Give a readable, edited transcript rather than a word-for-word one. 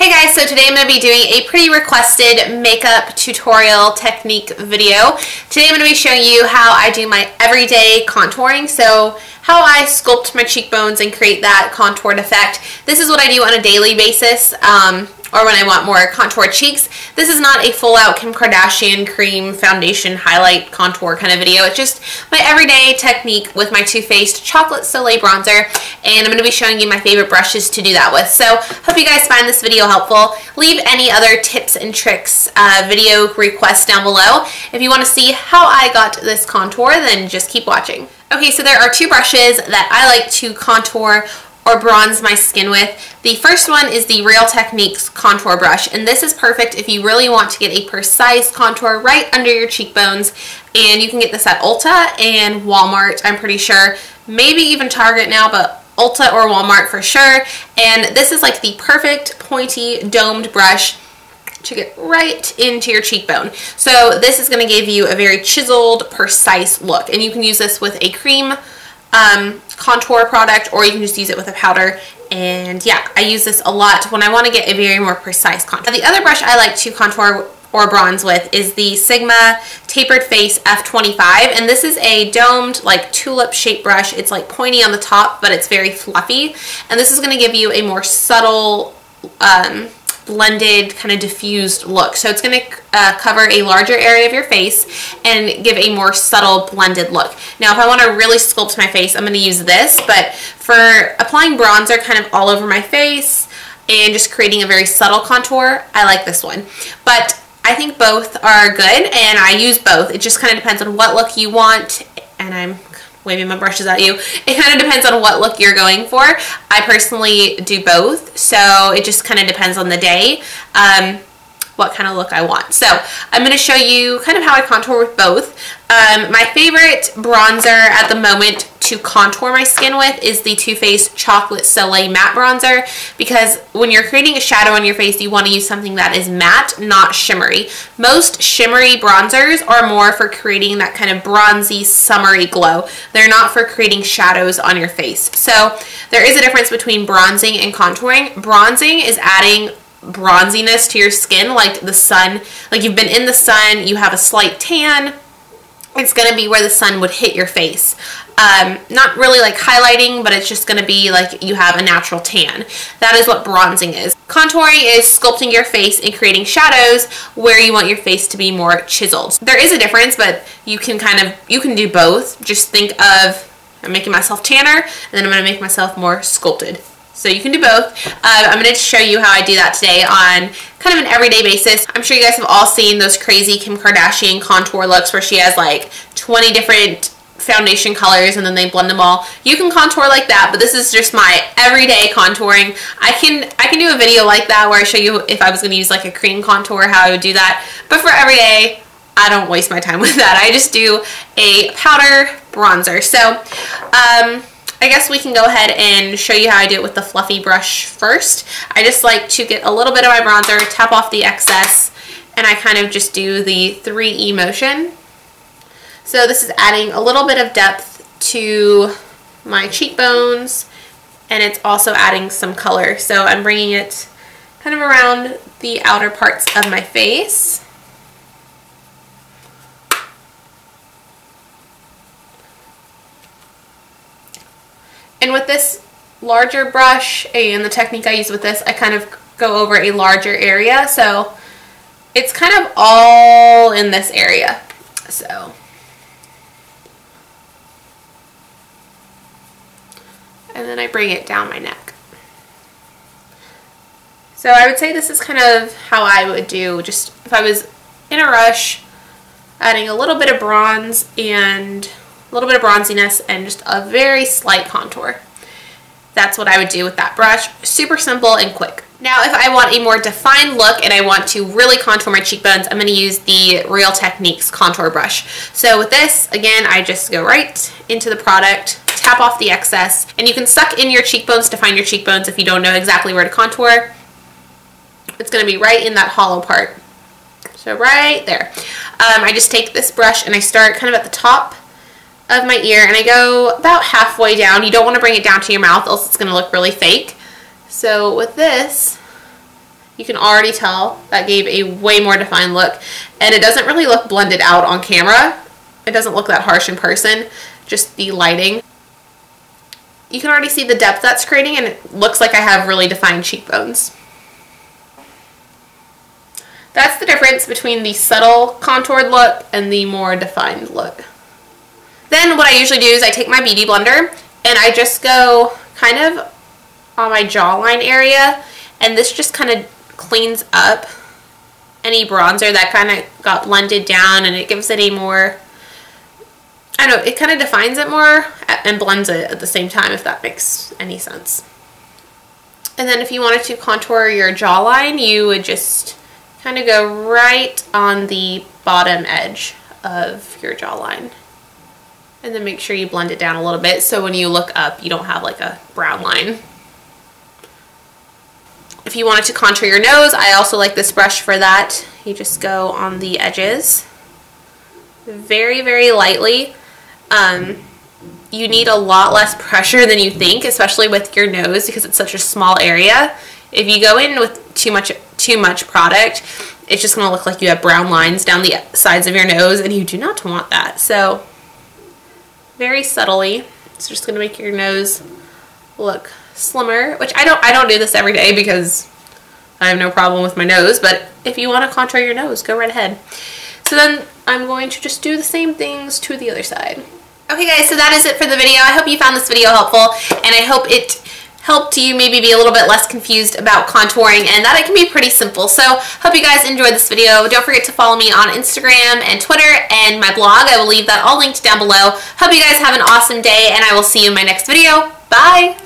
Hey guys, so today I'm going to be doing a pretty requested makeup tutorial technique video. Today I'm going to be showing you how I do my everyday contouring, so how I sculpt my cheekbones and create that contoured effect. This is what I do on a daily basis, or when I want more contoured cheeks. This is not a full-out Kim Kardashian cream foundation highlight contour kind of video. It's just my everyday technique with my Too Faced Chocolate Soleil bronzer, and I'm going to be showing you my favorite brushes to do that with. So hope you guys find this video helpful. Leave any other tips and tricks video requests down below. If you want to see how I got this contour, then just keep watching. Okay, so there are two brushes that I like to contour or bronze my skin with. The first one is the Real Techniques contour brush, and this is perfect if you really want to get a precise contour right under your cheekbones, and you can get this at Ulta and Walmart, I'm pretty sure, maybe even Target now, but Ulta or Walmart for sure. And this is like the perfect pointy domed brush to get right into your cheekbone. So this is going to give you a very chiseled, precise look, and you can use this with a cream contour product, or you can just use it with a powder. And yeah, I use this a lot when I want to get a very more precise contour. The other brush I like to contour or bronze with is the Sigma Tapered Face F25, and this is a domed like tulip shaped brush. It's like pointy on the top, but it's very fluffy, and this is going to give you a more subtle blended, kind of diffused look. So it's going to cover a larger area of your face and give a more subtle blended look. Now if I want to really sculpt my face, I'm going to use this, but for applying bronzer kind of all over my face and just creating a very subtle contour, I like this one. But I think both are good, and I use both. It just kind of depends on what look you want, and I'm waving my brushes at you. It kind of depends on what look you're going for. I personally do both, so it just kind of depends on the day what kind of look I want. So I'm going to show you kind of how I contour with both. My favorite bronzer at the moment to contour my skin with is the Too Faced Chocolate Soleil Matte Bronzer, because when you're creating a shadow on your face, you want to use something that is matte, not shimmery. Most shimmery bronzers are more for creating that kind of bronzy, summery glow. They're not for creating shadows on your face. So there is a difference between bronzing and contouring. Bronzing is adding bronziness to your skin, like the sun. Like you've been in the sun, you have a slight tan, it's going to be where the sun would hit your face. Not really like highlighting, but it's just going to be like you have a natural tan. That is what bronzing is. Contouring is sculpting your face and creating shadows where you want your face to be more chiseled. There is a difference, but you can do both. Just think of, I'm making myself tanner, and then I'm going to make myself more sculpted. So you can do both. I'm going to show you how I do that today on kind of an everyday basis. I'm sure you guys have all seen those crazy Kim Kardashian contour looks where she has like 20 different foundation colors and then they blend them all. You can contour like that, but this is just my everyday contouring. I can do a video like that where I show you if I was going to use like a cream contour, how I would do that. But for everyday, I don't waste my time with that. I just do a powder bronzer. So, I guess we can go ahead and show you how I do it with the fluffy brush first. I just like to get a little bit of my bronzer, tap off the excess, and I kind of just do the 3E motion. So this is adding a little bit of depth to my cheekbones, and it's also adding some color. So I'm bringing it kind of around the outer parts of my face. And with this larger brush and the technique I use with this, I kind of go over a larger area. So it's kind of all in this area. So and then I bring it down my neck. So I would say this is kind of how I would do, just if I was in a rush, adding a little bit of bronze and a little bit of bronziness and just a very slight contour. That's what I would do with that brush. Super simple and quick. Now if I want a more defined look and I want to really contour my cheekbones, I'm going to use the Real Techniques contour brush. So with this, again, I just go right into the product, tap off the excess, and you can suck in your cheekbones to find your cheekbones if you don't know exactly where to contour. It's going to be right in that hollow part. So right there. I just take this brush and I start kind of at the top of my ear, and I go about halfway down. You don't want to bring it down to your mouth, else it's going to look really fake. So with this, You can already tell that gave a way more defined look, and it doesn't really look blended out on camera. It doesn't look that harsh in person, just the lighting. You can already see the depth that's creating, and it looks like I have really defined cheekbones. That's the difference between the subtle contoured look and the more defined look. Then what I usually do is I take my beauty blender and I just go kind of on my jawline area, and this just kind of cleans up any bronzer that kind of got blended down, and it gives it a more, I don't know, it kind of defines it more and blends it at the same time, if that makes any sense. And then if you wanted to contour your jawline, you would just kind of go right on the bottom edge of your jawline. And then make sure you blend it down a little bit so when you look up, you don't have like a brown line. If you wanted to contour your nose, I also like this brush for that. You just go on the edges very, very lightly. You need a lot less pressure than you think, especially with your nose because it's such a small area. If you go in with too much product, it's just going to look like you have brown lines down the sides of your nose, and you do not want that. So very subtly, it's just going to make your nose look slimmer, which I don't do this every day because I have no problem with my nose, but if you want to contour your nose, go right ahead. So then I'm going to just do the same things to the other side. Okay guys, so that is it for the video. I hope you found this video helpful, and I hope it helped you maybe be a little bit less confused about contouring, and that it can be pretty simple. So hope you guys enjoyed this video. Don't forget to follow me on Instagram and Twitter and my blog. I will leave that all linked down below. Hope you guys have an awesome day, and I will see you in my next video. Bye!